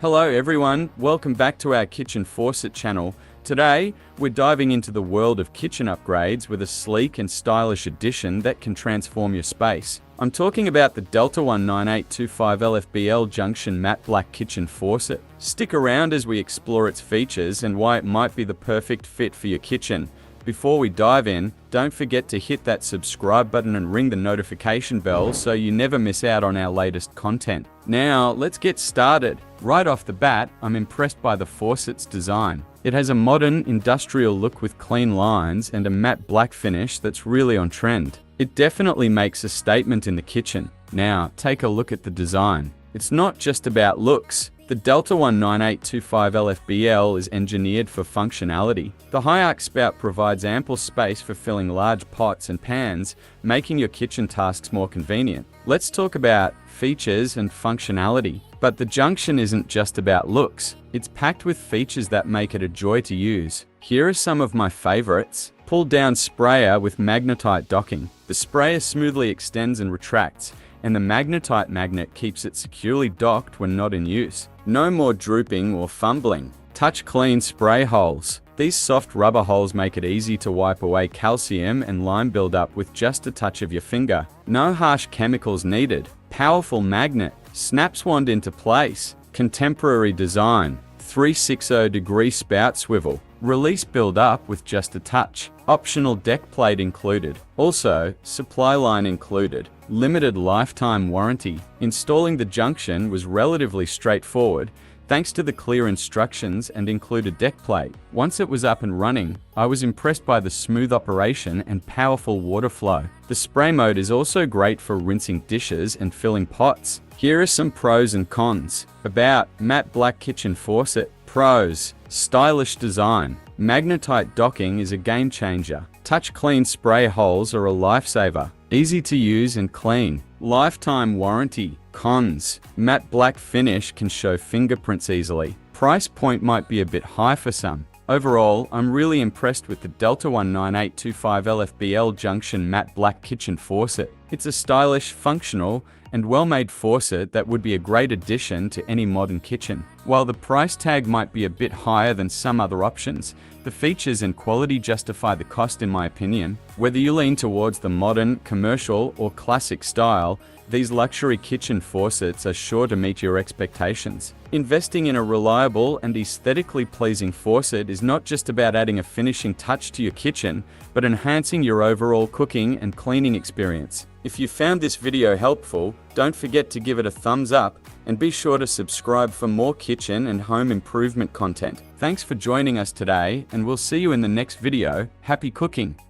Hello everyone, welcome back to our kitchen faucet channel. Today, we're diving into the world of kitchen upgrades with a sleek and stylish addition that can transform your space. I'm talking about the Delta 19825LF-BL Junction Matte Black Kitchen Faucet. Stick around as we explore its features and why it might be the perfect fit for your kitchen. Before we dive in, don't forget to hit that subscribe button and ring the notification bell so you never miss out on our latest content. Now, let's get started. Right off the bat, I'm impressed by the faucet's design. It has a modern, industrial look with clean lines and a matte black finish that's really on trend. It definitely makes a statement in the kitchen. Now, take a look at the design. It's not just about looks. The Delta 19825LF-BL is engineered for functionality. The high arc spout provides ample space for filling large pots and pans, making your kitchen tasks more convenient. Let's talk about features and functionality. But the Junction isn't just about looks. It's packed with features that make it a joy to use. Here are some of my favorites. Pull-down sprayer with magnetite docking. The sprayer smoothly extends and retracts, and the magnetite magnet keeps it securely docked when not in use. No more drooping or fumbling. Touch clean spray holes. These soft rubber holes make it easy to wipe away calcium and lime buildup with just a touch of your finger. No harsh chemicals needed. Powerful magnet. Snaps wand into place. Contemporary design. 360-degree spout swivel. Release build-up with just a touch. Optional deck plate included. Also, supply line included. Limited lifetime warranty. Installing the Junction was relatively straightforward, thanks to the clear instructions and included deck plate. Once it was up and running, I was impressed by the smooth operation and powerful water flow. The spray mode is also great for rinsing dishes and filling pots. Here are some pros and cons. About matte black kitchen faucet. Pros: stylish design. Magnetite docking is a game changer. Touch clean spray holes are a lifesaver. Easy to use and clean. Lifetime warranty. Cons: matte black finish can show fingerprints easily. Price point might be a bit high for some. Overall, I'm really impressed with the Delta 19825LF-BL Junction Matte Black Kitchen Faucet. It's a stylish, functional, and well-made faucet that would be a great addition to any modern kitchen. While the price tag might be a bit higher than some other options, the features and quality justify the cost in my opinion. Whether you lean towards the modern, commercial, or classic style, these luxury kitchen faucets are sure to meet your expectations. Investing in a reliable and aesthetically pleasing faucet is not just about adding a finishing touch to your kitchen, but enhancing your overall cooking and cleaning experience. If you found this video helpful, don't forget to give it a thumbs up and be sure to subscribe for more kitchen and home improvement content. Thanks for joining us today, and we'll see you in the next video. Happy cooking!